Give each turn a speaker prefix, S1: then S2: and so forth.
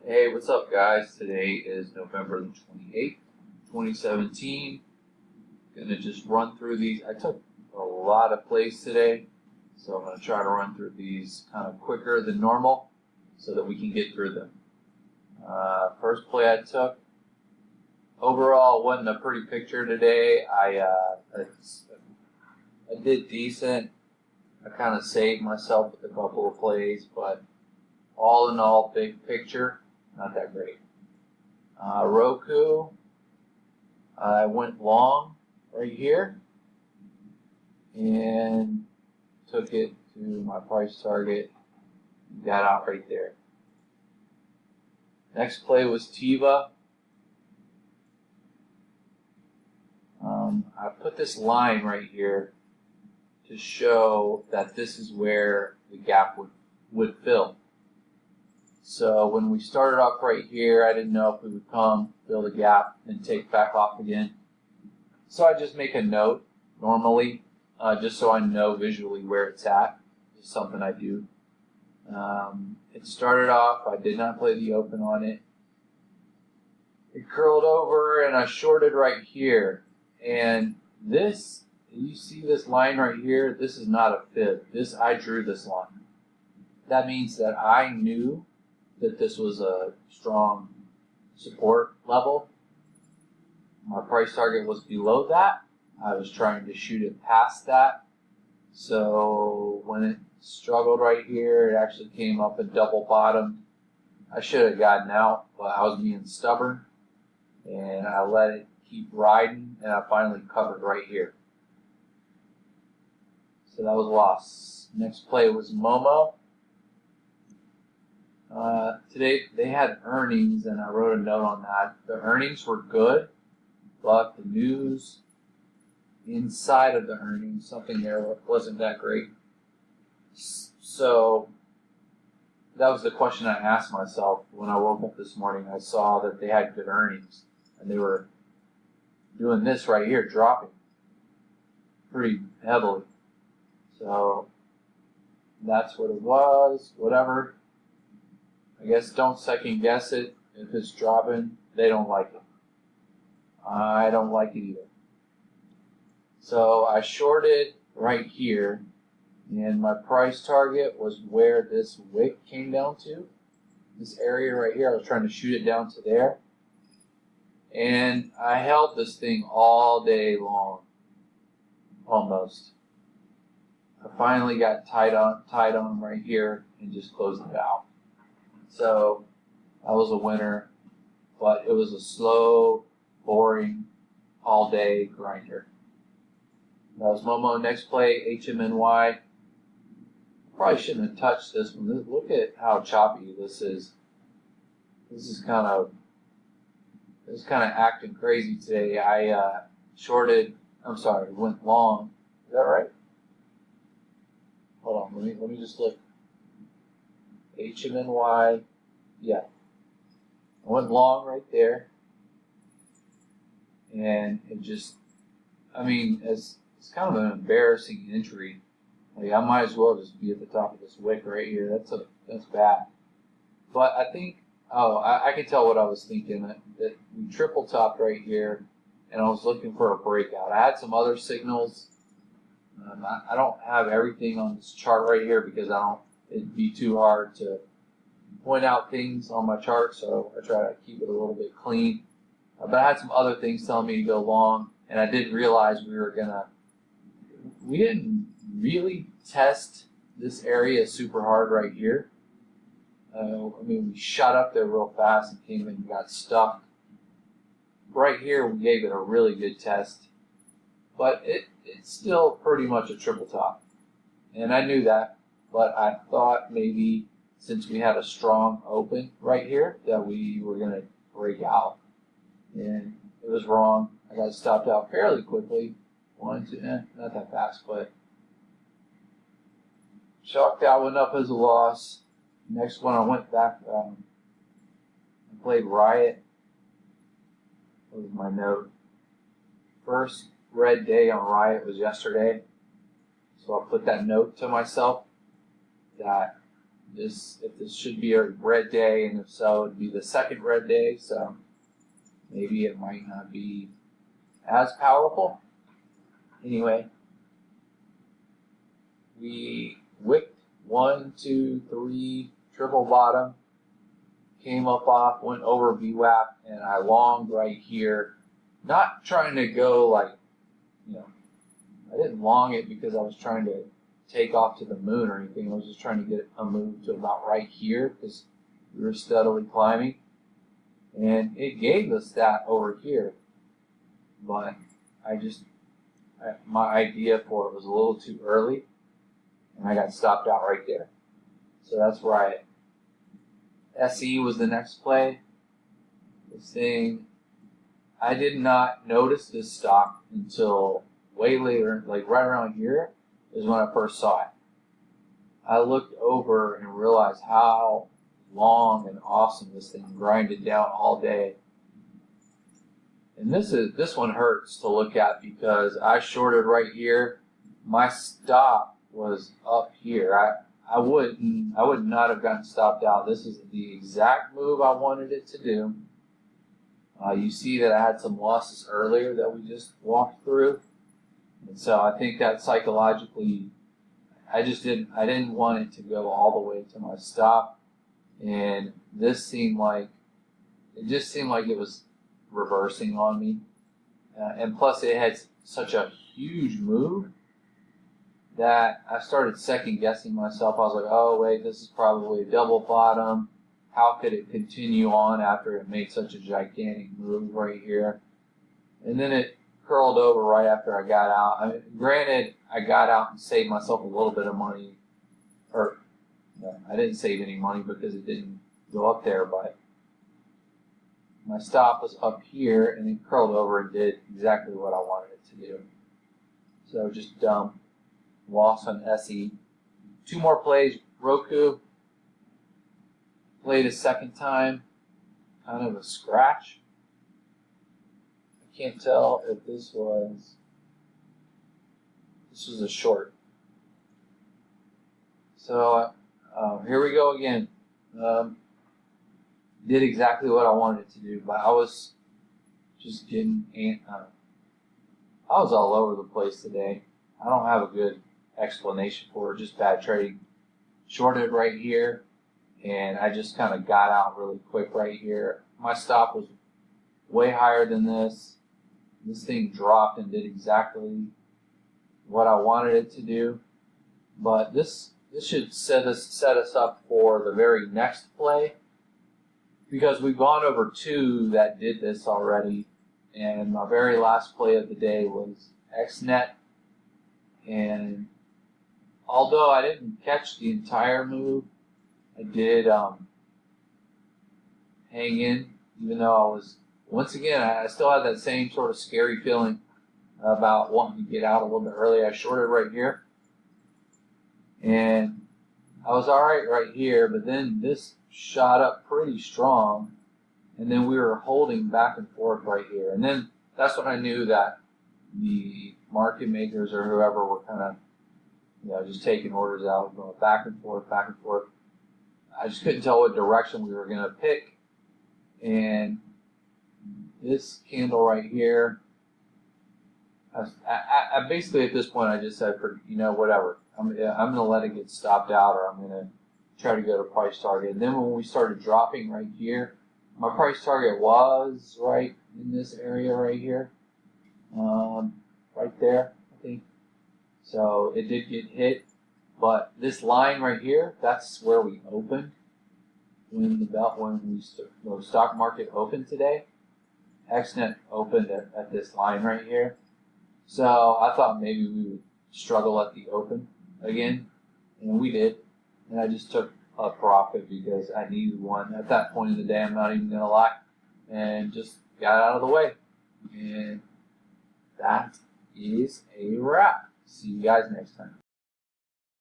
S1: Hey, what's up, guys? Today is November the 28th, 2017. Gonna just run through these. I took a lot of plays today, so I'm gonna try to run through these kind of quicker than normal so that we can get through them. First play I took, overall, wasn't a pretty picture today. I did decent. I kind of saved myself with a couple of plays, but all in all, big picture, not that great. Roku, I went long right here and took it to my price target. Got out right there. Next play was Tiva. I put this line right here to show that this is where the gap would fill. So when we started off right here, I didn't know if we would come, fill the gap, and take back off again. So I just make a note normally, just so I know visually where it's at. It's something I do. It started off, I did not play the open on it. It curled over and I shorted right here. And this, you see this line right here? This is not a fib. I drew this line. That means that I knew that this was a strong support level. My price target was below that. I was trying to shoot it past that. So when it struggled right here, it actually came up and double bottomed. I should have gotten out, but I was being stubborn and I let it keep riding, and I finally covered right here. So that was a loss. Next play was Momo. Today they had earnings, and I wrote a note on that. The earnings were good, but the news inside of the earnings, something there wasn't that great. So that was the question I asked myself when I woke up this morning. I saw that they had good earnings, and they were doing this right here, dropping pretty heavily. So that's what it was, whatever. I guess don't second guess it. If it's dropping, they don't like it. I don't like it either. So I shorted right here, and my price target was where this wick came down to. This area right here, I was trying to shoot it down to there. And I held this thing all day long, almost. I finally got tied on right here and just closed it out. So that was a winner, but it was a slow, boring, all-day grinder. That was Momo. Next play, HMNY. Probably shouldn't have touched this one. Look at how choppy this is. This is kind of acting crazy today. I went long. Is that right? Hold on, let me just look. HMNY, yeah. I went long right there. And it just, it's kind of an embarrassing entry. Like, I might as well just be at the top of this wick right here. That's bad. But I think, I can tell what I was thinking. That we triple topped right here, and I was looking for a breakout. I had some other signals. I don't have everything on this chart right here because it'd be too hard to point out things on my chart, so I try to keep it a little bit clean. But I had some other things telling me to go long, and I didn't realize we didn't really test this area super hard right here. We shot up there real fast and came in and got stuck. Right here, we gave it a really good test, but it's still pretty much a triple top. And I knew that, but I thought maybe since we had a strong open right here that we were going to break out. And it was wrong. I got stopped out fairly quickly. Not that fast, but chalked that one up as a loss. Next one, I went back and played Riot. That was my note. First red day on Riot was yesterday. So I put that note to myself that if this should be a red day, and if so, it'd be the second red day. So maybe it might not be as powerful. Anyway, we wicked 1, 2, 3, triple bottom, came up off, went over VWAP, and I longed right here. Not trying to go like, I didn't long it because I was trying to take off to the moon or anything. I was just trying to get a move to about right here because we were steadily climbing. And it gave us that over here. But my idea for it was a little too early, and I got stopped out right there. So that's right. SE was the next play. This thing, I did not notice this stock until way later, like right around here is when I first saw it. I looked over and realized how long and awesome this thing grinded down all day. And this one hurts to look at because I shorted right here. My stop was up here. I would not have gotten stopped out. This is the exact move I wanted it to do. You see that I had some losses earlier that we just walked through. And so I think that psychologically, I didn't want it to go all the way to my stop. And it just seemed like it was reversing on me. And plus it had such a huge move that I started second guessing myself. I was like, oh wait, this is probably a double bottom. How could it continue on after it made such a gigantic move right here? And then it curled over right after I got out. I mean, granted, I got out and saved myself a little bit of money. Or, no, I didn't save any money because it didn't go up there, but my stop was up here and it curled over and did exactly what I wanted it to do. So just dumb. Loss on SE. 2 more plays. Roku. Played a second time. Kind of a scratch. I can't tell if this was a short. So here we go again. Did exactly what I wanted it to do, but I was just getting I was all over the place today. I don't have a good explanation for it, just bad trading. Shorted right here, and I just kind of got out really quick right here. My stop was way higher than this. This thing dropped and did exactly what I wanted it to do. But this should set us up for the very next play, because we've gone over 2 that did this already. And my very last play of the day was XNet. And although I didn't catch the entire move, I did hang in, even though I was, once again, I still had that same sort of scary feeling about wanting to get out a little bit early. I shorted right here, and I was all right here, but then this shot up pretty strong, and then we were holding back and forth right here. And then that's when I knew that the market makers or whoever were kind of, just taking orders out, going back and forth, back and forth. I just couldn't tell what direction we were going to pick. And this candle right here, I basically at this point I just said, whatever. I'm going to let it get stopped out, or I'm going to try to go to price target. And then when we started dropping right here, my price target was right in this area right here, right there, I think. So it did get hit, but this line right here, that's where we opened when the stock market opened today. XNet opened at this line right here. So I thought maybe we would struggle at the open again, and we did. And I just took a profit because I needed one at that point in the day. I'm not even gonna lie, and just got out of the way. And that is a wrap. See you guys next time.